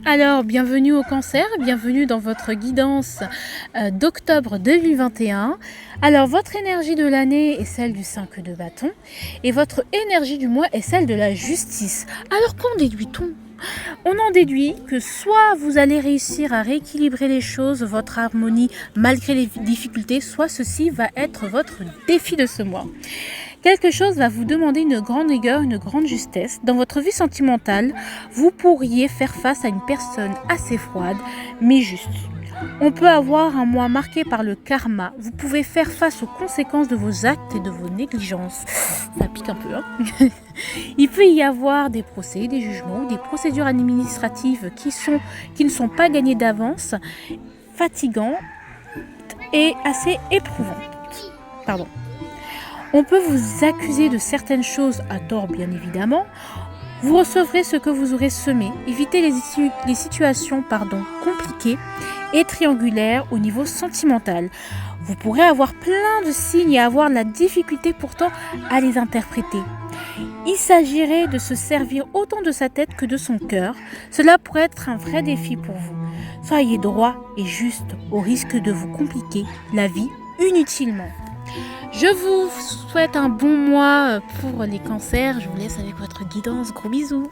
Alors, bienvenue au cancer, bienvenue dans votre guidance d'octobre 2021. Alors, votre énergie de l'année est celle du 5 de bâton et votre énergie du mois est celle de la justice. Alors, qu'en déduit-on ? On en déduit que soit vous allez réussir à rééquilibrer les choses, votre harmonie malgré les difficultés, soit ceci va être votre défi de ce mois. Quelque chose va vous demander une grande rigueur, une grande justesse. Dans votre vie sentimentale, vous pourriez faire face à une personne assez froide, mais juste. On peut avoir un mois marqué par le karma. Vous pouvez faire face aux conséquences de vos actes et de vos négligences. Ça pique un peu, hein. Il peut y avoir des procès, des jugements, des procédures administratives qui ne sont pas gagnées d'avance, fatigantes et assez éprouvantes. Pardon. On peut vous accuser de certaines choses à tort, bien évidemment. Vous recevrez ce que vous aurez semé. Évitez les situations compliquées et triangulaires au niveau sentimental. Vous pourrez avoir plein de signes et avoir de la difficulté pourtant à les interpréter. Il s'agirait de se servir autant de sa tête que de son cœur. Cela pourrait être un vrai défi pour vous. Soyez droit et juste au risque de vous compliquer la vie inutilement. Je vous souhaite un bon mois pour les cancers. Je vous laisse avec votre guidance. Gros bisous.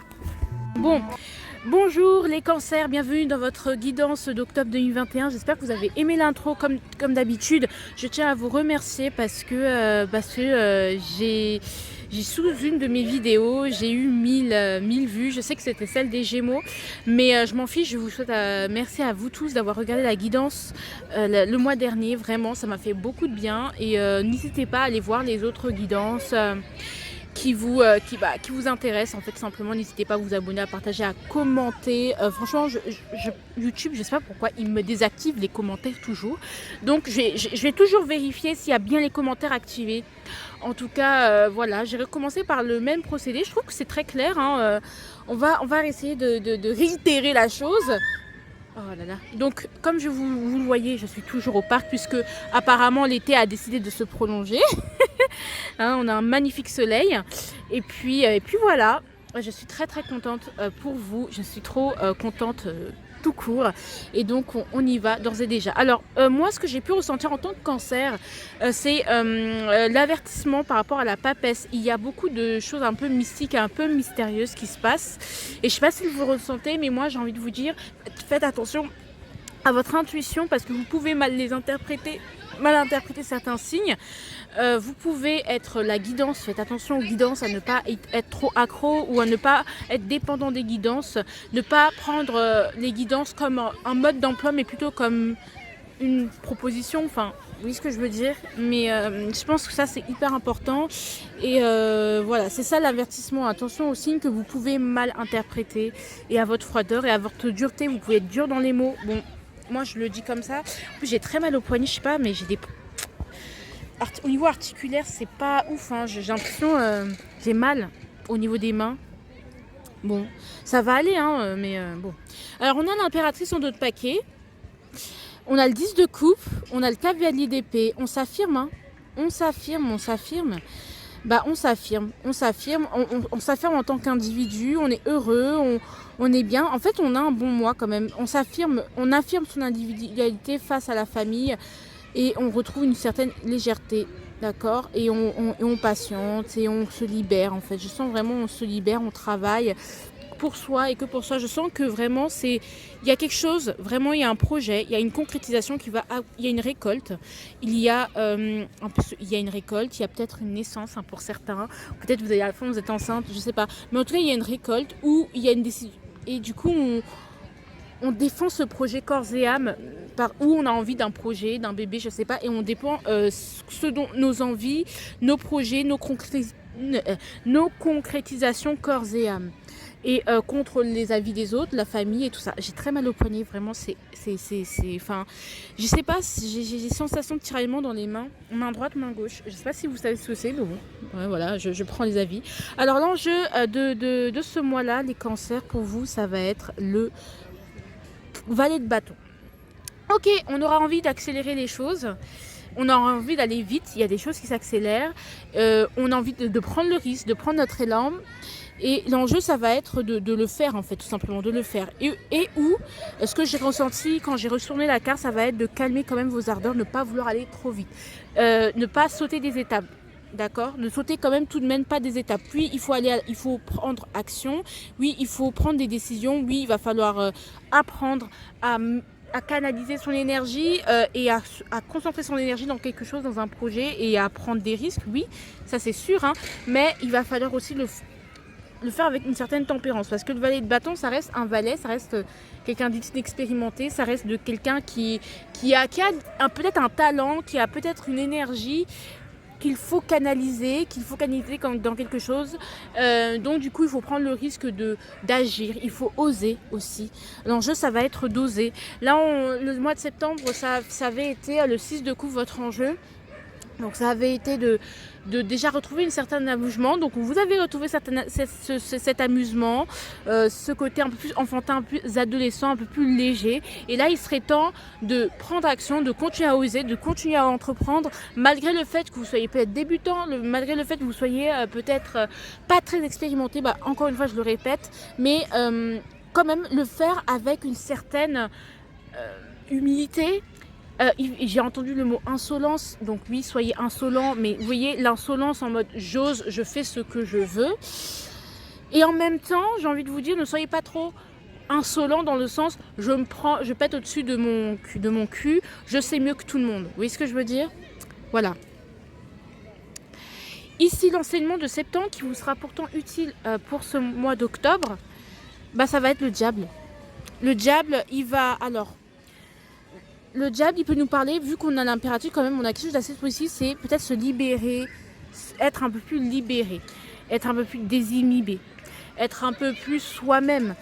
Bonjour les cancers, bienvenue dans votre guidance d'octobre 2021. J'espère que vous avez aimé l'intro comme d'habitude. Je tiens à vous remercier parce que j'ai sous une de mes vidéos, j'ai eu 1000 vues. Je sais que c'était celle des Gémeaux, mais je m'en fiche. Je vous souhaite merci à vous tous d'avoir regardé la guidance le mois dernier. Vraiment, ça m'a fait beaucoup de bien. Et n'hésitez pas à aller voir les autres guidances qui vous intéressent. En fait, simplement, n'hésitez pas à vous abonner, à partager, à commenter. Franchement, YouTube, je ne sais pas pourquoi il me désactive les commentaires toujours. Donc, je vais toujours vérifier s'il y a bien les commentaires activés. En tout cas, voilà, j'ai recommencé par le même procédé. Je trouve que c'est très clair, hein. On va essayer de réitérer la chose. Oh là là. Donc, comme vous le voyez, je suis toujours au parc puisque apparemment l'été a décidé de se prolonger. Hein, on a un magnifique soleil. Et puis voilà, je suis très très contente pour vous. Je suis trop contente tout court. Et donc on y va d'ores et déjà. Alors moi, ce que j'ai pu ressentir en tant que cancer, c'est l'avertissement par rapport à la papesse. Il y a beaucoup de choses un peu mystiques, un peu mystérieuses qui se passent. Et je ne sais pas si vous ressentez, mais moi j'ai envie de vous dire, faites attention à votre intuition parce que vous pouvez mal interpréter certains signes. Vous pouvez être la guidance, faites attention aux guidances, à ne pas être trop accro ou à ne pas être dépendant des guidances, ne pas prendre les guidances comme un mode d'emploi mais plutôt comme une proposition, enfin, vous voyez ce que je veux dire, mais je pense que ça c'est hyper important et voilà, c'est ça l'avertissement. Attention aux signes que vous pouvez mal interpréter et à votre froideur et à votre dureté. Vous pouvez être dur dans les mots. Bon, moi je le dis comme ça. En plus, j'ai très mal au poignet, je sais pas, mais j'ai des... Au niveau articulaire, c'est pas ouf, hein. J'ai l'impression, j'ai mal au niveau des mains. Bon, ça va aller, hein, mais bon. Alors, on a l'impératrice en dos de paquet. On a le 10 de coupe. On a le cavalier d'épée. On s'affirme, hein. On s'affirme. Bah, on s'affirme en tant qu'individu. On est heureux, on est bien. En fait, on a un bon mois quand même. On affirme son individualité face à la famille. Et on retrouve une certaine légèreté, d'accord, et on patiente et on se libère en fait. Je sens vraiment on se libère, on travaille pour soi et que pour soi. Je sens que vraiment il y a quelque chose, vraiment il y a un projet, il y a une concrétisation il y a une récolte. Il y a une récolte, il y a peut-être une naissance, hein, pour certains. Peut-être à la fin vous êtes enceinte, je sais pas. Mais en tout cas il y a une récolte où il y a une décision et du coup on défend ce projet corps et âme, où on a envie d'un projet, d'un bébé, je sais pas, et on dépend ce dont nos envies, nos projets, nos concrétisations corps et âme. Et contre les avis des autres, la famille et tout ça. J'ai très mal au poignet, vraiment, enfin, je sais pas, j'ai des sensations de tiraillement dans les mains, main droite, main gauche. Je sais pas si vous savez ce que c'est, mais bon, ouais, voilà, je prends les avis. Alors l'enjeu de ce mois-là, les cancers, pour vous, ça va être le valet de bâton. Ok, on aura envie d'accélérer les choses, on aura envie d'aller vite, il y a des choses qui s'accélèrent, on a envie de prendre le risque, de prendre notre élan Et l'enjeu, ça va être de le faire, en fait, tout simplement, de le faire. Et où, ce que j'ai ressenti quand j'ai retourné la carte, ça va être de calmer quand même vos ardeurs, ne pas vouloir aller trop vite. Ne pas sauter des étapes. D'accord? Ne sauter quand même tout de même pas des étapes. Puis il faut prendre action. Oui, il faut prendre des décisions. Oui, il va falloir apprendre à canaliser son énergie et à concentrer son énergie dans quelque chose, dans un projet et à prendre des risques. Oui, ça c'est sûr. Hein, mais il va falloir aussi le faire avec une certaine tempérance. Parce que le valet de bâton, ça reste un valet, ça reste quelqu'un d'inexpérimenté, ça reste de quelqu'un qui a peut-être un talent, qui a peut-être une énergie qu'il faut canaliser dans quelque chose. Donc du coup, il faut prendre le risque d'agir. Il faut oser aussi. L'enjeu, ça va être d'oser. Là, le mois de septembre, ça avait été le 6 de coupe, votre enjeu. Donc ça avait été de déjà retrouver un certain amusement. Donc vous avez retrouvé cet amusement, ce côté un peu plus enfantin, un peu plus adolescent, un peu plus léger. Et là, il serait temps de prendre action, de continuer à oser, de continuer à entreprendre, malgré le fait que vous soyez peut-être débutant, malgré le fait que vous soyez peut-être pas très expérimenté. Encore une fois, je le répète, mais quand même le faire avec une certaine humilité. J'ai entendu le mot insolence, donc oui, soyez insolent, mais vous voyez l'insolence en mode j'ose, je fais ce que je veux. Et en même temps, j'ai envie de vous dire, ne soyez pas trop insolent dans le sens je pète au-dessus de mon cul, je sais mieux que tout le monde. Vous voyez ce que je veux dire? Voilà. Ici, l'enseignement de septembre qui vous sera pourtant utile pour ce mois d'octobre, ça va être le diable. Le diable, le diable, il peut nous parler, vu qu'on a l'impératif quand même, on a quelque chose d'assez précis, c'est peut-être se libérer, être un peu plus libéré, être un peu plus désinhibé, être un peu plus soi-même,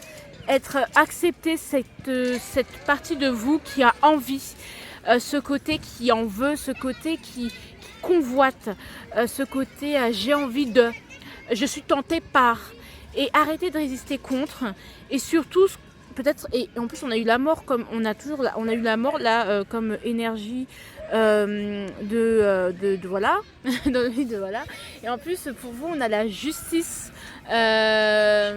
accepter cette partie de vous qui a envie, ce côté qui en veut, ce côté qui convoite, ce côté j'ai envie de, je suis tentée par, et arrêter de résister contre, et surtout peut-être, et en plus on a eu la mort comme on a eu la mort là comme énergie voilà dans le vide de voilà, et en plus pour vous on a la justice on a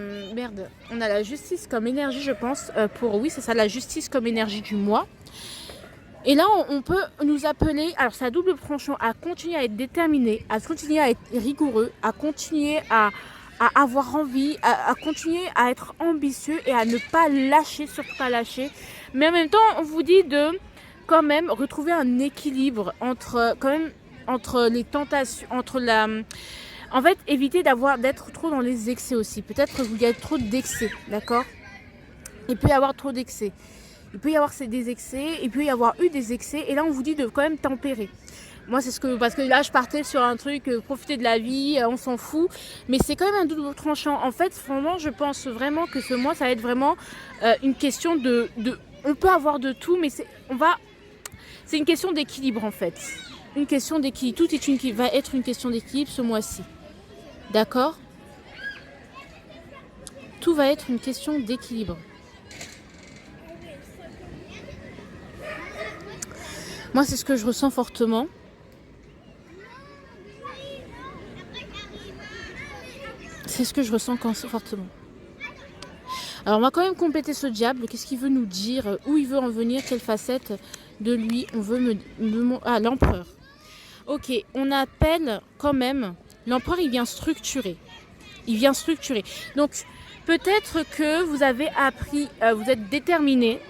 la justice comme énergie, je pense, oui c'est ça, la justice comme énergie du mois. Et là on peut nous appeler, alors c'est à double tranchant, à continuer à être déterminé, à continuer à être rigoureux, à continuer à avoir envie, à continuer à être ambitieux et à ne pas lâcher, surtout pas lâcher. Mais en même temps, on vous dit de quand même retrouver un équilibre entre les tentations, en fait, éviter d'être trop dans les excès aussi. Peut-être qu'il y a trop d'excès, d'accord? Il peut y avoir trop d'excès. Il peut y avoir des excès, il peut y avoir eu des excès. Et là, on vous dit de quand même tempérer. Moi, parce que là, je partais sur un truc, profiter de la vie, on s'en fout. Mais c'est quand même un double tranchant. En fait, vraiment, je pense vraiment que ce mois, ça va être vraiment une question on peut avoir de tout, mais c'est une question d'équilibre, en fait. Une question d'équilibre. Va être une question d'équilibre ce mois-ci. D'accord? Tout va être une question d'équilibre. Moi, c'est ce que je ressens fortement. C'est ce que je ressens fortement. Alors, on va quand même compléter ce diable. Qu'est-ce qu'il veut nous dire? Où il veut en venir? Quelle facette de lui on veut l'empereur. Ok, on appelle quand même... L'empereur, il vient structurer. Donc, peut-être que vous avez appris, vous êtes déterminé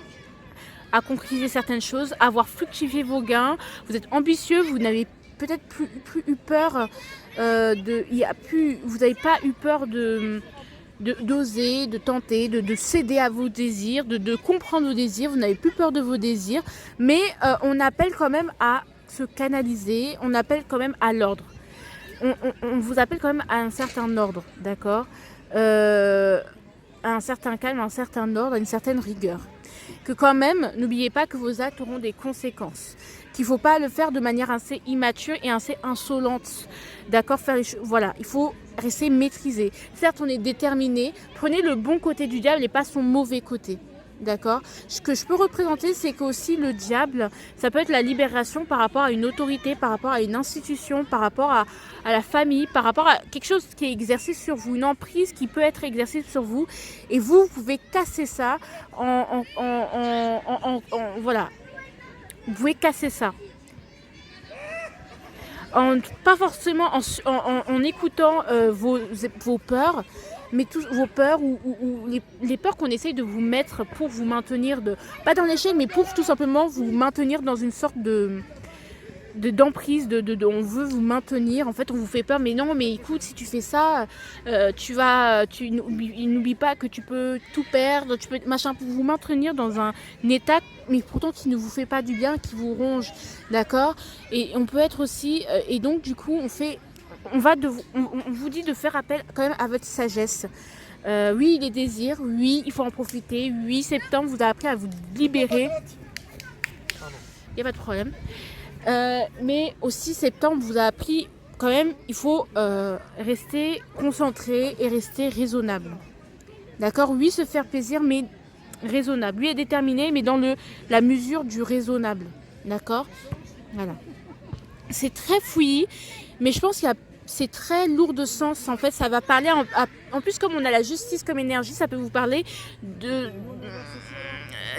à concrétiser certaines choses, à avoir fructifié vos gains. Vous êtes ambitieux, vous n'avez peut-être plus eu peur vous n'avez pas eu peur d'oser, de tenter, de céder à vos désirs, de comprendre vos désirs. Vous n'avez plus peur de vos désirs, mais on appelle quand même à se canaliser, on appelle quand même à l'ordre. On vous appelle quand même à un certain ordre, d'accord, à un certain calme, à un certain ordre, à une certaine rigueur. Que quand même, n'oubliez pas que vos actes auront des conséquences. Qu'il ne faut pas le faire de manière assez immature et assez insolente. D'accord, voilà, il faut rester maîtrisé. Certes, on est déterminé. Prenez le bon côté du diable et pas son mauvais côté. D'accord. Ce que je peux représenter, c'est qu'aussi le diable, ça peut être la libération par rapport à une autorité, par rapport à une institution, par rapport à la famille, par rapport à quelque chose qui est exercé sur vous, une emprise qui peut être exercée sur vous. Et vous pouvez casser ça voilà. Vous pouvez casser ça. Pas forcément en écoutant vos peurs, mais vos peurs ou les peurs qu'on essaye de vous mettre pour vous maintenir, pas dans l'échec, mais pour tout simplement vous maintenir dans une sorte d'emprise, on veut vous maintenir, en fait on vous fait peur, mais non, mais écoute, si tu fais ça, n'oublie pas que tu peux tout perdre, tu peux machin, pour vous maintenir dans un état, mais pourtant qui ne vous fait pas du bien, qui vous ronge, d'accord. Et on peut être aussi, et donc du coup on vous dit de faire appel quand même à votre sagesse. Oui, les désirs, oui, il faut en profiter, oui, septembre vous a appris à vous libérer, il n'y a pas de problème. Mais aussi septembre vous a appris quand même, il faut rester concentré et rester raisonnable. D'accord. Oui, se faire plaisir, mais raisonnable. Lui est déterminé, mais dans la mesure du raisonnable. D'accord. Voilà. C'est très fouillis, mais je pense c'est très lourd de sens. En fait, ça va parler, en plus comme on a la justice comme énergie, ça peut vous parler de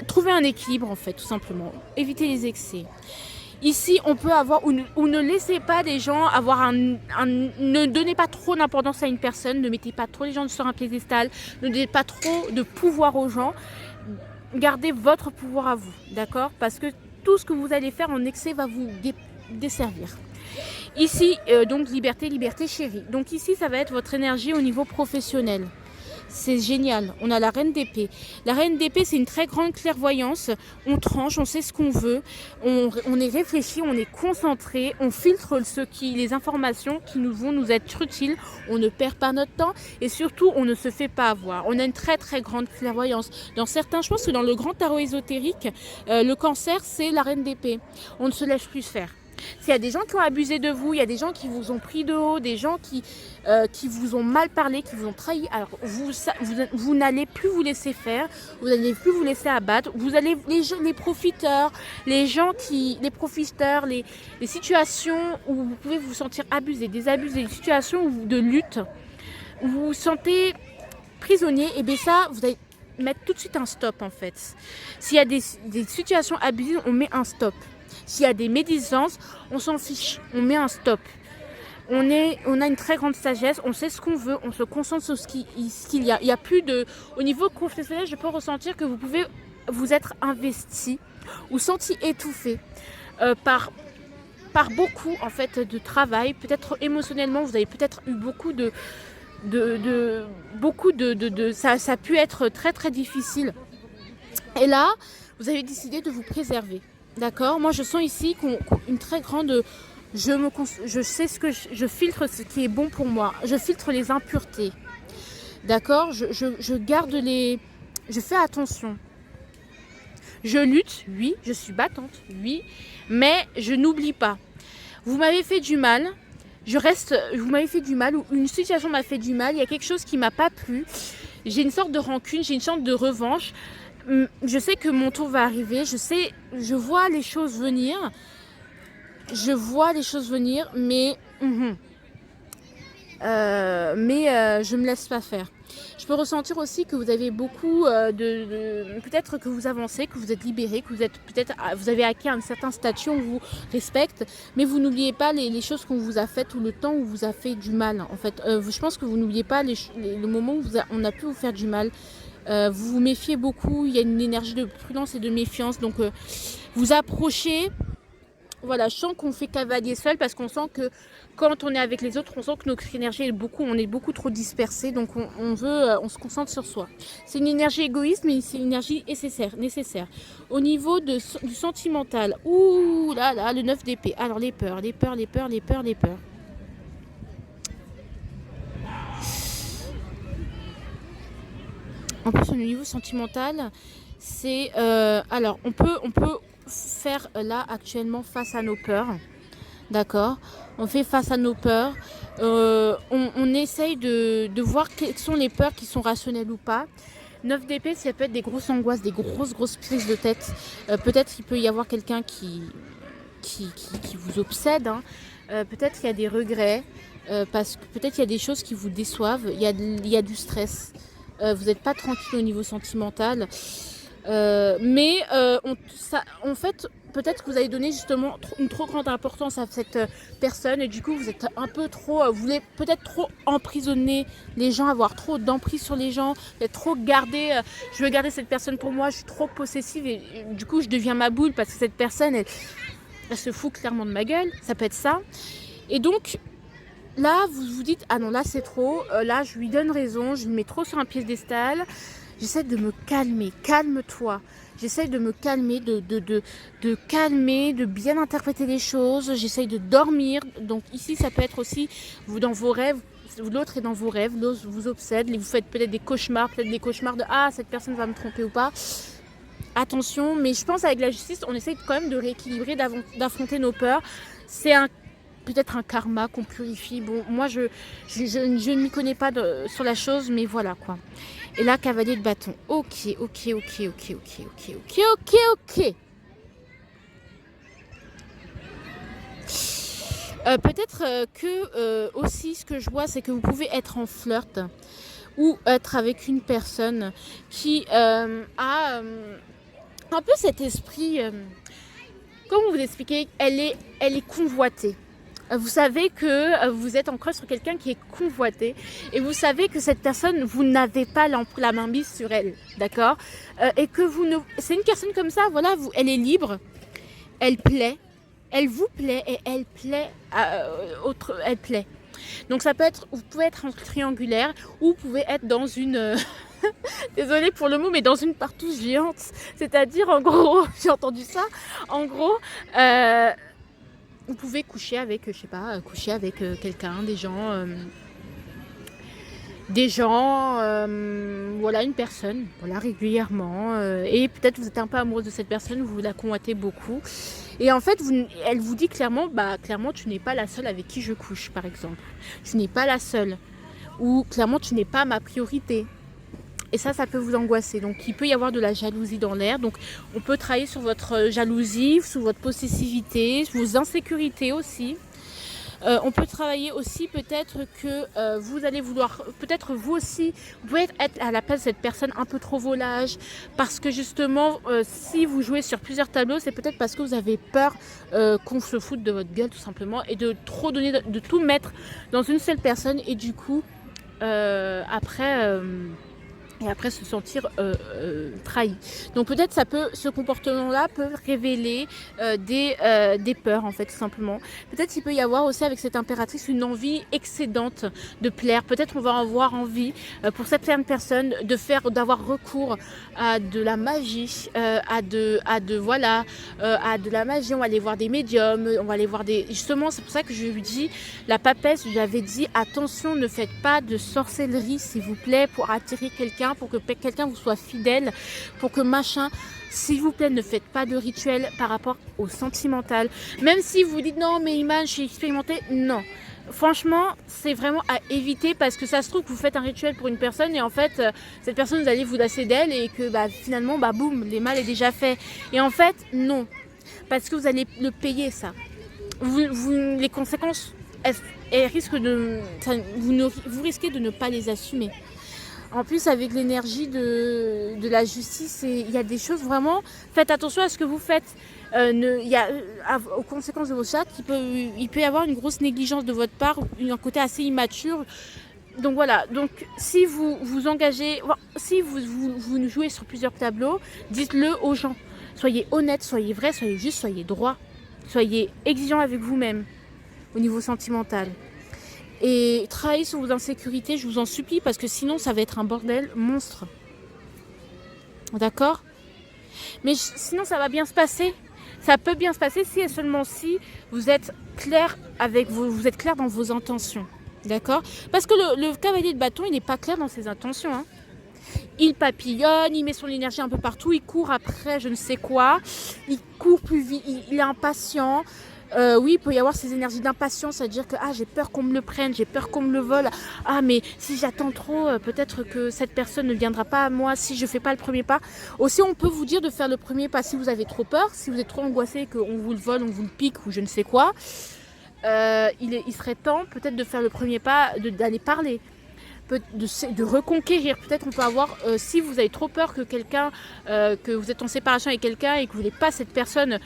trouver un équilibre, en fait, tout simplement. Éviter les excès. Ici, on peut avoir, ou ne laissez pas des gens avoir ne donnez pas trop d'importance à une personne, ne mettez pas trop les gens sur un piédestal, ne donnez pas trop de pouvoir aux gens, gardez votre pouvoir à vous, d'accord? Parce que tout ce que vous allez faire en excès va vous desservir. Ici, donc liberté, liberté chérie. Donc ici, ça va être votre énergie au niveau professionnel. C'est génial. On a la reine d'épée. La reine d'épée, c'est une très grande clairvoyance. On tranche, on sait ce qu'on veut. On est réfléchi, on est concentré. On filtre les informations qui vont nous être utiles. On ne perd pas notre temps. Et surtout, on ne se fait pas avoir. On a une très très grande clairvoyance. Dans certains, je pense que dans le grand tarot ésotérique, le cancer, c'est la reine d'épée. On ne se laisse plus faire. S'il y a des gens qui ont abusé de vous, il y a des gens qui vous ont pris de haut, des gens qui vous ont mal parlé, qui vous ont trahi, alors vous n'allez plus vous laisser faire, vous n'allez plus vous laisser abattre, vous allez les profiteurs, les profiteurs, les situations où vous pouvez vous sentir abusé, désabusé, les situations de lutte, où vous vous sentez prisonnier, et bien ça, vous allez mettre tout de suite un stop en fait. S'il y a des situations abusives, on met un stop. S'il y a des médisances, on s'en fiche, on met un stop. On a une très grande sagesse, on sait ce qu'on veut, on se concentre sur ce qu'il y a. Il y a plus de... Au niveau professionnel, je peux ressentir que vous pouvez vous être investi ou senti étouffé par beaucoup en fait de travail. Peut-être émotionnellement, vous avez peut-être eu beaucoup ça a pu être très très difficile. Et là, vous avez décidé de vous préserver. D'accord. Moi, je sens ici une très grande... Je sais je filtre ce qui est bon pour moi. Je filtre les impuretés. D'accord. Je garde je fais attention. Je lutte, oui. Je suis battante, oui. Mais je n'oublie pas. Vous m'avez fait du mal. Vous m'avez fait du mal, ou une situation m'a fait du mal. Il y a quelque chose qui m'a pas plu. J'ai une sorte de rancune, j'ai une sorte de revanche. Je sais que mon tour va arriver, je vois les choses venir, mais je me laisse pas faire. Je peux ressentir aussi que vous avez beaucoup peut-être que vous avancez, que vous êtes libéré, que vous avez acquis un certain statut, on vous respecte, mais vous n'oubliez pas les choses qu'on vous a faites ou le temps où vous a fait du mal. En fait, je pense que vous n'oubliez pas le moment où on a pu vous faire du mal. Vous vous méfiez beaucoup, il y a une énergie de prudence et de méfiance, donc vous approchez. Voilà, je sens qu'on fait cavalier seul parce qu'on sent que quand on est avec les autres, on sent que notre énergie on est beaucoup trop dispersé, donc on se concentre sur soi. C'est une énergie égoïste, mais c'est une énergie nécessaire. Au niveau du sentimental, ouh là là, le 9 d'épée. Alors les peurs. En plus, au niveau sentimental, c'est... alors, on peut faire là, actuellement, face à nos peurs. D'accord. On fait face à nos peurs. On essaye de voir quelles sont les peurs qui sont rationnelles ou pas. 9 d'épée, ça peut être des grosses angoisses, des grosses prises de tête. Peut-être qu'il peut y avoir quelqu'un qui vous obsède. Hein. Peut-être qu'il y a des regrets. Parce que peut-être il y a des choses qui vous déçoivent. Il y a du stress. Vous n'êtes pas tranquille au niveau sentimental. En fait, peut-être que vous avez donné justement une trop grande importance à cette personne et du coup vous êtes un peu trop, vous voulez peut-être trop emprisonner les gens, avoir trop d'emprise sur les gens, être trop gardé, je veux garder cette personne pour moi, je suis trop possessive et du coup je deviens ma boule parce que cette personne elle se fout clairement de ma gueule, ça peut être ça. Et donc là vous vous dites ah non là c'est trop, là je lui donne raison, je lui mets trop sur un piédestal. J'essaie de me calmer, calme-toi. J'essaie de me calmer, de calmer, de bien interpréter les choses. J'essaie de dormir. Donc ici, ça peut être aussi vous dans vos rêves. L'autre est dans vos rêves, l'autre vous obsède. Vous faites peut-être des cauchemars de ah, cette personne va me tromper ou pas. Attention, mais je pense avec la justice, on essaie quand même de rééquilibrer, d'affronter nos peurs. C'est peut-être un karma qu'on purifie. Bon, moi, je ne m'y connais pas sur la chose, mais voilà quoi. Et là, cavalier de bâton. Ok. Peut-être que aussi, ce que je vois, c'est que vous pouvez être en flirt ou être avec une personne qui a un peu cet esprit, comment vous expliquer, elle est convoitée. Vous savez que vous êtes en crush sur quelqu'un qui est convoité et vous savez que cette personne, vous n'avez pas la main mise sur elle, d'accord, et que c'est une personne comme ça, voilà, elle est libre, elle plaît, elle vous plaît et elle plaît elle plaît. Donc ça peut être, vous pouvez être en triangulaire ou vous pouvez être dans une désolée pour le mot, mais dans une partouze géante, c'est-à-dire en gros, j'ai entendu ça, en gros. Vous pouvez coucher avec, quelqu'un, voilà, une personne, voilà, régulièrement. Et peut-être vous êtes un peu amoureuse de cette personne, vous la convoitez beaucoup. Et en fait, elle vous dit clairement, clairement, tu n'es pas la seule avec qui je couche, par exemple. Tu n'es pas la seule. Ou clairement, tu n'es pas ma priorité. Et ça peut vous angoisser. Donc, il peut y avoir de la jalousie dans l'air. Donc, on peut travailler sur votre jalousie, sur votre possessivité, sur vos insécurités aussi. On peut travailler aussi peut-être que vous allez vouloir, peut-être vous aussi, vous pouvez être à la place de cette personne un peu trop volage. Parce que justement, si vous jouez sur plusieurs tableaux, c'est peut-être parce que vous avez peur qu'on se foute de votre gueule tout simplement. Et de trop donner, de tout mettre dans une seule personne. Et du coup, après se sentir trahi. Donc peut-être ce comportement-là peut révéler des peurs en fait tout simplement. Peut-être il peut y avoir aussi avec cette impératrice une envie excédante de plaire. Peut-être on va avoir envie pour certaines personnes d'avoir recours à de la magie, à de la magie. On va aller voir des médiums, on va aller voir justement c'est pour ça que je lui dis la papesse, je lui avais dit attention, ne faites pas de sorcellerie s'il vous plaît pour attirer quelqu'un, pour que quelqu'un vous soit fidèle, pour que machin, s'il vous plaît, ne faites pas de rituel par rapport au sentimental. Même si vous dites non mais Iman, je suis expérimentée, non. Franchement, c'est vraiment à éviter parce que ça se trouve que vous faites un rituel pour une personne et en fait, cette personne, vous allez vous lasser d'elle et que finalement, boum, les mal est déjà fait. Et en fait, non. Parce que vous allez le payer, ça. Les conséquences, elles risquent vous risquez de ne pas les assumer. En plus, avec l'énergie de la justice, il y a des choses vraiment... Faites attention à ce que vous faites. Aux conséquences de vos actes, il peut y avoir une grosse négligence de votre part, un côté assez immature. Donc voilà, donc si vous vous engagez, si vous jouez sur plusieurs tableaux, dites-le aux gens. Soyez honnête, soyez vrai, soyez juste, soyez droit. Soyez exigeant avec vous-même au niveau sentimental. Et travaillez sur vos insécurités, je vous en supplie, parce que sinon ça va être un bordel monstre. D'accord ? Mais sinon ça va bien se passer. Ça peut bien se passer si et seulement si vous êtes clair vous êtes clair dans vos intentions. D'accord ? Parce que le cavalier de bâton, il n'est pas clair dans ses intentions. Hein. Il papillonne, il met son énergie un peu partout, il court après je ne sais quoi, il court plus vite, il est impatient. Oui, il peut y avoir ces énergies d'impatience, c'est-à-dire que j'ai peur qu'on me le prenne, j'ai peur qu'on me le vole. Mais si j'attends trop, peut-être que cette personne ne viendra pas à moi si je ne fais pas le premier pas. Aussi, on peut vous dire de faire le premier pas si vous avez trop peur, si vous êtes trop angoissé qu'on vous le vole, on vous le pique ou je ne sais quoi. Il serait temps peut-être de faire le premier pas, d'aller parler. De reconquérir. Peut-être on peut avoir, si vous avez trop peur que quelqu'un, que vous êtes en séparation avec quelqu'un et que vous voulez pas cette personne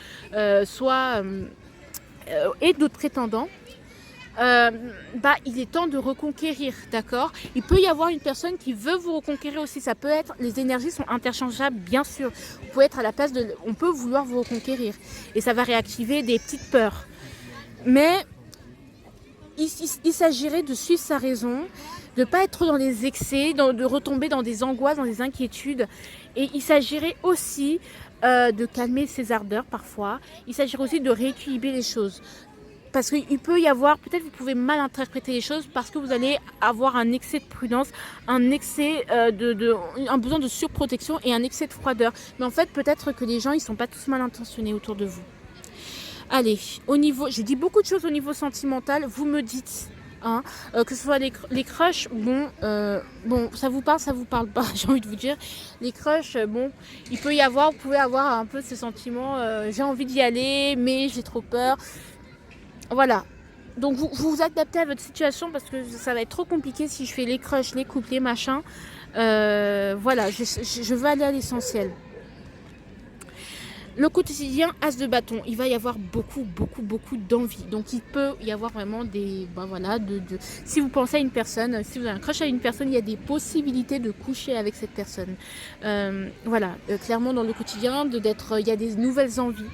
et d'autres prétendants, il est temps de reconquérir, d'accord? Il peut y avoir une personne qui veut vous reconquérir aussi, ça peut être, les énergies sont interchangeables, bien sûr. Vous pouvez être à la place on peut vouloir vous reconquérir et ça va réactiver des petites peurs. Mais il s'agirait de suivre sa raison, de ne pas être dans les excès, de retomber dans des angoisses, dans des inquiétudes. Et il s'agirait aussi de calmer ses ardeurs parfois. Il s'agirait aussi de rééquilibrer les choses. Parce qu'il peut y avoir, peut-être vous pouvez mal interpréter les choses parce que vous allez avoir un excès de prudence, un excès un besoin de surprotection et un excès de froideur. Mais en fait, peut-être que les gens, ils ne sont pas tous mal intentionnés autour de vous. Allez, je dis beaucoup de choses au niveau sentimental, vous me dites, que ce soit les crushs, bon, ça vous parle pas, j'ai envie de vous dire. Les crushs, il peut y avoir, vous pouvez avoir un peu ce sentiment, j'ai envie d'y aller, mais j'ai trop peur. Voilà. Donc vous vous adaptez à votre situation parce que ça va être trop compliqué si je fais les crushs, les couples, les machins. Voilà, je veux aller à l'essentiel. Le quotidien, as de bâton, il va y avoir beaucoup d'envie. Donc il peut y avoir vraiment des... si vous pensez à une personne, si vous avez un crush à une personne, il y a des possibilités de coucher avec cette personne. Clairement dans le quotidien, il y a des nouvelles envies.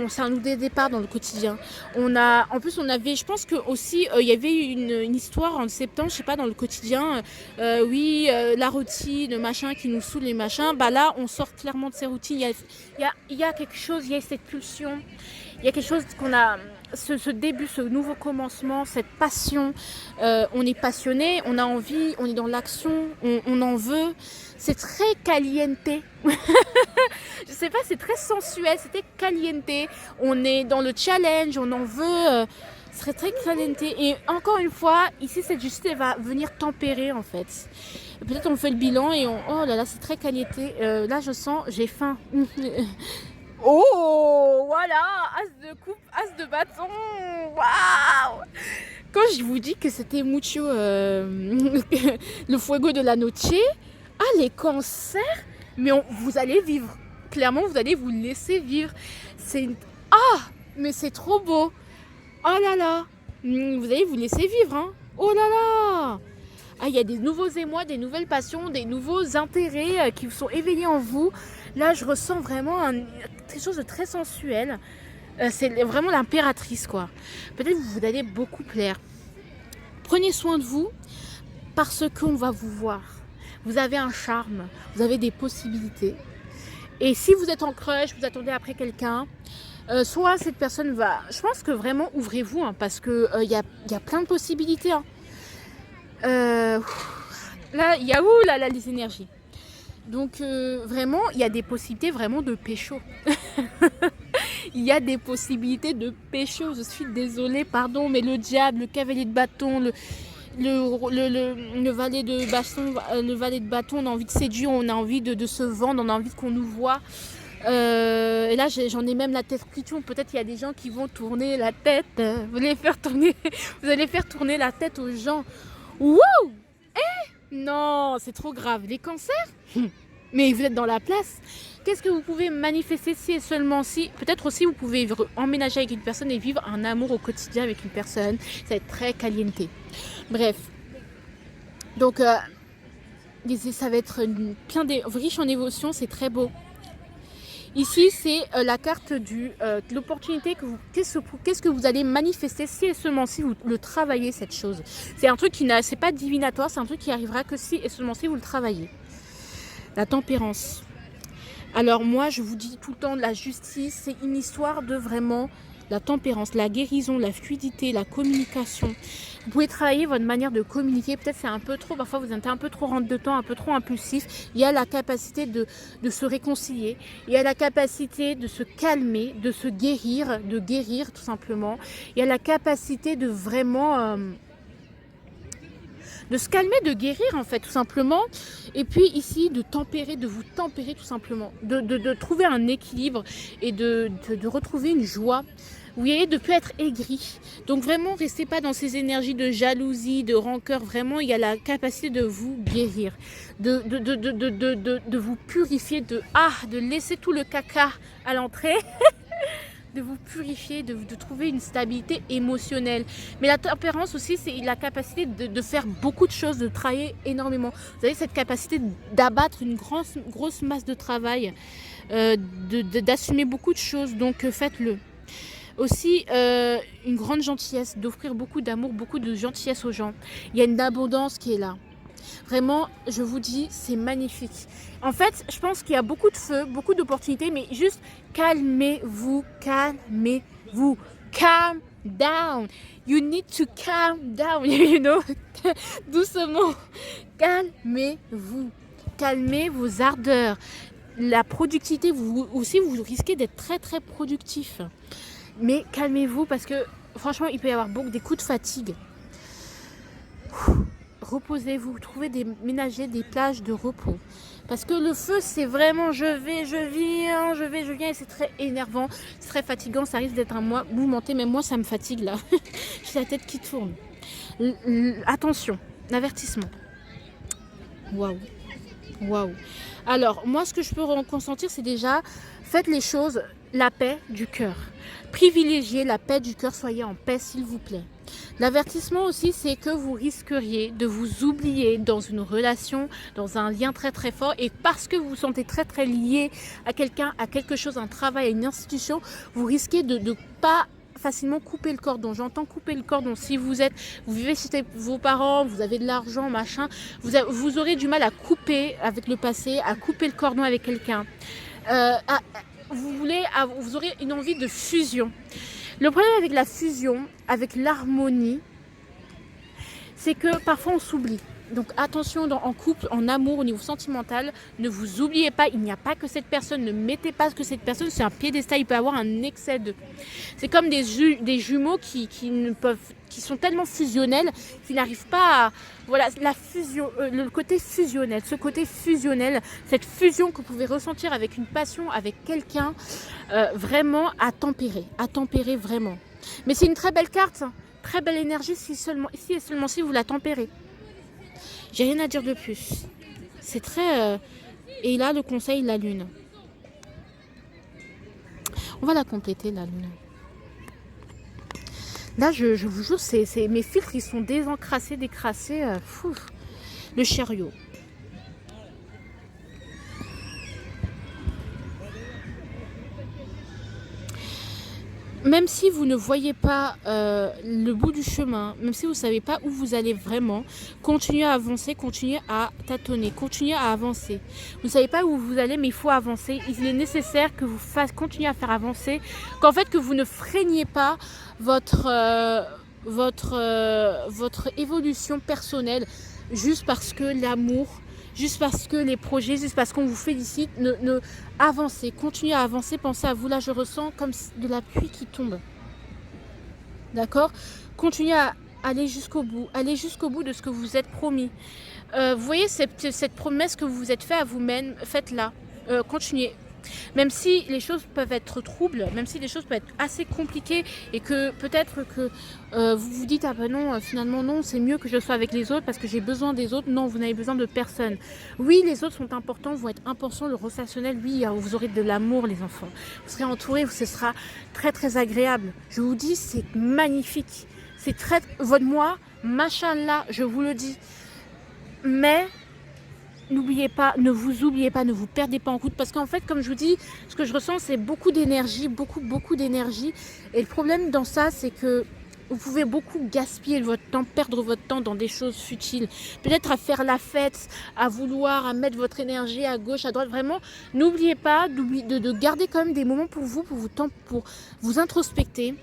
C'est un nouveau départ dans le quotidien. Je pense que aussi il y avait une histoire en septembre, je sais pas, dans le quotidien. La routine, le machin qui nous saoule, les machins. Là, on sort clairement de ces routines. Il y a quelque chose, il y a cette pulsion. Il y a quelque chose qu'on a, ce début, ce nouveau commencement, cette passion. On est passionné, on a envie, on est dans l'action, on en veut. C'est très caliente. Je sais pas, c'est très sensuel, c'était caliente. On est dans le challenge, on en veut. C'est très caliente. Et encore une fois, ici, cette justice va venir tempérer en fait. Peut-être on fait le bilan et oh là là, c'est très caliente. Là, je sens, j'ai faim. Oh, voilà, as de coupe, as de bâton. Waouh! Quand je vous dis que c'était mucho le fuego de la noche, les cancers, mais vous allez vivre. Clairement, vous allez vous laisser vivre. Mais c'est trop beau. Oh là là, vous allez vous laisser vivre, hein. Oh là là. Il y a des nouveaux émois, des nouvelles passions, des nouveaux intérêts qui sont éveillés en vous. Là, je ressens vraiment quelque chose de très sensuel. C'est vraiment l'impératrice, quoi. Peut-être que vous allez beaucoup plaire. Prenez soin de vous parce qu'on va vous voir. Vous avez un charme, vous avez des possibilités. Et si vous êtes en crush, vous attendez après quelqu'un, soit cette personne va... Je pense que vraiment, ouvrez-vous, parce que y a plein de possibilités. Là, il y a les énergies. Donc, vraiment, il y a des possibilités vraiment de pécho. Il y a des possibilités de pécho. Je suis désolée, pardon, mais le diable, le cavalier de bâton, le valet de bâton, on a envie de séduire, on a envie de se vendre, on a envie qu'on nous voit. Et là, j'en ai même la tête qui tourne. Peut-être il y a des gens qui vont tourner la tête. Vous allez faire tourner la tête aux gens. Wouh! Non, c'est trop grave. Les cancers? Mais vous êtes dans la place. Qu'est-ce que vous pouvez manifester si et seulement si? Peut-être aussi vous pouvez emménager avec une personne et vivre un amour au quotidien avec une personne. Ça va être très caliente. Bref. Donc, ça va être riche en émotions. C'est très beau. Ici, c'est la carte de l'opportunité. Qu'est-ce que vous allez manifester si et seulement si vous le travaillez, cette chose. C'est un truc c'est pas divinatoire, c'est un truc qui arrivera que si et seulement si vous le travaillez. La tempérance. Alors moi, je vous dis tout le temps, la justice, c'est une histoire de vraiment la tempérance, la guérison, la fluidité, la communication. Vous pouvez travailler votre manière de communiquer. Peut-être c'est un peu trop, parfois vous êtes un peu trop rentre dedans, un peu trop impulsif. Il y a la capacité de se réconcilier. Il y a la capacité de se calmer, de se guérir, de guérir tout simplement. Il y a la capacité de vraiment... de se calmer, de guérir en fait tout simplement, et puis ici de tempérer, de vous tempérer tout simplement, de trouver un équilibre et de retrouver une joie. Vous voyez, de ne plus être aigri. Donc vraiment, restez pas dans ces énergies de jalousie, de rancœur. Vraiment, il y a la capacité de vous guérir, de vous purifier, de laisser tout le caca à l'entrée. De vous purifier, de trouver une stabilité émotionnelle. Mais la tempérance aussi, c'est la capacité de faire beaucoup de choses, de travailler énormément. Vous avez cette capacité d'abattre une grosse masse de travail, d'assumer beaucoup de choses, donc faites-le. Aussi, une grande gentillesse, d'offrir beaucoup d'amour, beaucoup de gentillesse aux gens. Il y a une abondance qui est là. Vraiment, je vous dis, c'est magnifique. En fait, je pense qu'il y a beaucoup de feu, beaucoup d'opportunités, mais juste calmez-vous, calmez-vous. Calm down. You need to calm down, you know. Doucement. Calmez-vous. Calmez vos ardeurs. La productivité, vous risquez d'être très très productif. Mais calmez-vous parce que franchement, il peut y avoir des coups de fatigue. Reposez-vous, trouvez des ménagers, des plages de repos. Parce que le feu, c'est vraiment je viens et c'est très énervant, c'est très fatigant, ça risque d'être un mois mouvementé, même moi ça me fatigue là. J'ai la tête qui tourne. Attention, avertissement. Waouh. Alors, moi ce que je peux consentir, c'est déjà, faites les choses, la paix du cœur. Privilégiez la paix du cœur, soyez en paix s'il vous plaît. L'avertissement aussi, c'est que vous risqueriez de vous oublier dans une relation, dans un lien très très fort, et parce que vous vous sentez très très lié à quelqu'un, à quelque chose, un travail, à une institution, vous risquez de ne pas facilement couper le cordon. J'entends couper le cordon. Si vous vivez chez vos parents, vous avez de l'argent, machin, vous aurez du mal à couper avec le passé, à couper le cordon avec quelqu'un. Vous aurez une envie de fusion. Le problème avec la fusion, avec l'harmonie, c'est que parfois on s'oublie. Donc attention en couple, en amour, au niveau sentimental, ne vous oubliez pas, il n'y a pas que cette personne, ne mettez pas que cette personne sur un piédestal, il peut y avoir un excès de... C'est comme des jumeaux qui sont tellement fusionnels qu'ils n'arrivent pas à... Voilà, la fusion, le côté fusionnel, cette fusion que vous pouvez ressentir avec une passion, avec quelqu'un, vraiment à tempérer vraiment. Mais c'est une très belle carte, très belle énergie si et seulement si vous la tempérez. J'ai rien à dire de plus. C'est très... Et là, le conseil, la lune. On va la compléter, la lune. Là, je vous jure, mes filtres, ils sont décrassés. Le chariot. Même si vous ne voyez pas le bout du chemin, même si vous ne savez pas où vous allez vraiment, continuez à avancer, continuez à tâtonner, continuez à avancer. Vous ne savez pas où vous allez, mais il faut avancer. Il est nécessaire que vous continuez à faire avancer, que vous ne freiniez pas votre évolution personnelle juste parce que l'amour, juste parce que les projets, juste parce qu'on vous félicite, avancez, continuez à avancer, pensez à vous. Là, je ressens comme de la pluie qui tombe. D'accord ? Continuez à aller jusqu'au bout de ce que vous vous êtes promis. Vous voyez cette promesse que vous vous êtes fait à vous-même, faites-la. Continuez. Même si les choses peuvent être troubles, même si les choses peuvent être assez compliquées et que peut-être que vous vous dites « Ah ben non, finalement non, c'est mieux que je sois avec les autres parce que j'ai besoin des autres. » Non, vous n'avez besoin de personne. Oui, les autres sont importants, vont être importants, le relationnel, oui, vous aurez de l'amour les enfants. Vous serez entourés, ce sera très très agréable. Je vous dis, c'est magnifique. C'est très... Votre moi, machallah, je vous le dis. Mais... N'oubliez pas, ne vous oubliez pas, ne vous perdez pas en route parce qu'en fait, comme je vous dis, ce que je ressens, c'est beaucoup d'énergie, beaucoup d'énergie. Et le problème dans ça, c'est que Vous pouvez beaucoup gaspiller votre temps, perdre votre temps dans des choses futiles. Peut-être à faire la fête, à vouloir, à mettre votre énergie à gauche, à droite. Vraiment, n'oubliez pas de garder quand même des moments pour vous, pour vous introspecter,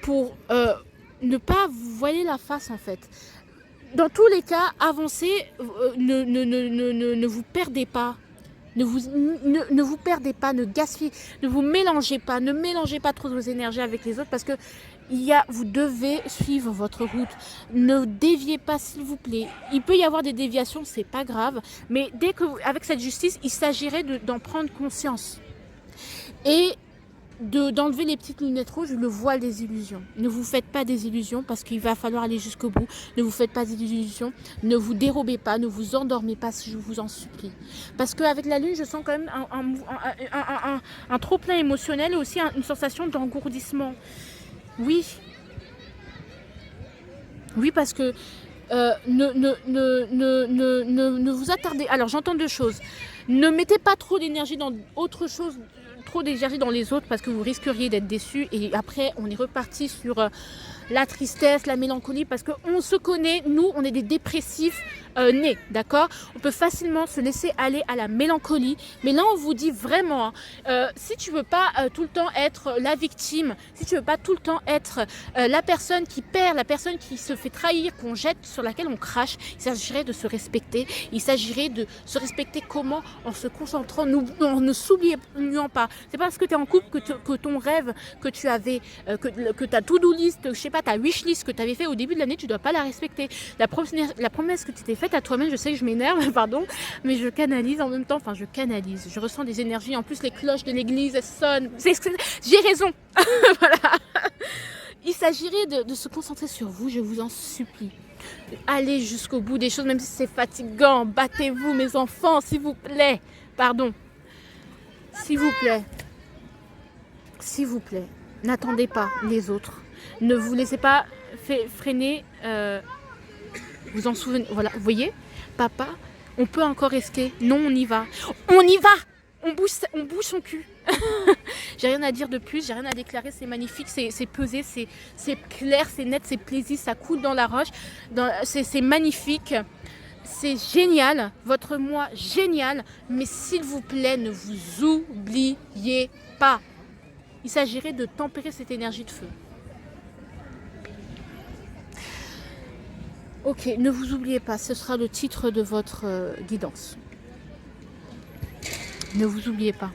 pour ne pas vous voiler la face en fait. Dans tous les cas, avancez, ne vous perdez pas. Ne vous perdez pas, ne gaspillez, ne vous mélangez pas, ne mélangez pas trop vos énergies avec les autres parce que vous devez suivre votre route. Ne déviez pas s'il vous plaît. Il peut y avoir des déviations, c'est pas grave, mais dès que avec cette justice, il s'agirait d'en prendre conscience et d'enlever les petites lunettes rouges, le voile des illusions. Ne vous faites pas des illusions parce qu'il va falloir aller jusqu'au bout. Ne vous faites pas des illusions. Ne vous dérobez pas, ne vous endormez pas si je vous en supplie. Parce qu'avec la lune, je sens quand même un trop-plein émotionnel et aussi une sensation d'engourdissement. Oui. Oui, parce que ne vous attardez. Alors, j'entends deux choses. Ne mettez pas trop d'énergie dans autre chose, trop d'énergie dans les autres parce que vous risqueriez d'être déçu et après on est reparti sur la tristesse, la mélancolie parce qu'on se connaît, nous on est des dépressifs nés, d'accord? On peut facilement se laisser aller à la mélancolie, mais là on vous dit vraiment, si tu veux pas tout le temps être la victime, si tu veux pas tout le temps être la personne qui perd, la personne qui se fait trahir, qu'on jette, sur laquelle on crache, il s'agirait de se respecter, il s'agirait de se respecter comment? En se concentrant, en ne s'oubliant pas. C'est pas parce que tu es en couple que ton rêve que tu avais, que ta to-do list, je sais pas, ta wish list que tu avais fait au début de l'année, tu dois pas la respecter. La promesse que tu t'es faite à toi-même, je sais que je m'énerve, pardon, mais je canalise en même temps, enfin je canalise, je ressens des énergies, en plus les cloches de l'église elles sonnent, j'ai raison, voilà. Il s'agirait de se concentrer sur vous, je vous en supplie. Allez jusqu'au bout des choses, même si c'est fatigant, battez-vous mes enfants, s'il vous plaît, pardon, s'il vous plaît, s'il vous plaît, n'attendez pas les autres, ne vous laissez pas freiner, vous en souvenez, voilà, vous voyez, papa, on peut encore rester, non on y va, on bouge son cul. J'ai rien à dire de plus, j'ai rien à déclarer, c'est magnifique, c'est pesé, c'est clair, c'est net, c'est plaisir, ça coule dans la roche, c'est magnifique, c'est génial, votre moi génial, mais s'il vous plaît, ne vous oubliez pas. Il s'agirait de tempérer cette énergie de feu. Ok, ne vous oubliez pas, ce sera le titre de votre guidance. Ne vous oubliez pas.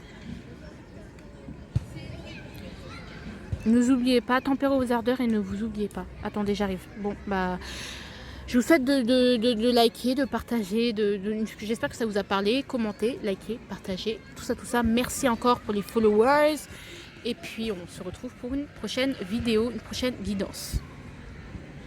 Ne vous oubliez pas, tempérez vos ardeurs et ne vous oubliez pas. Attendez, j'arrive. Bon, bah, je vous souhaite de liker, de partager, j'espère que ça vous a parlé. Commentez, likez, partagez, tout ça. Merci encore pour les followers. Et puis, on se retrouve pour une prochaine vidéo, une prochaine guidance.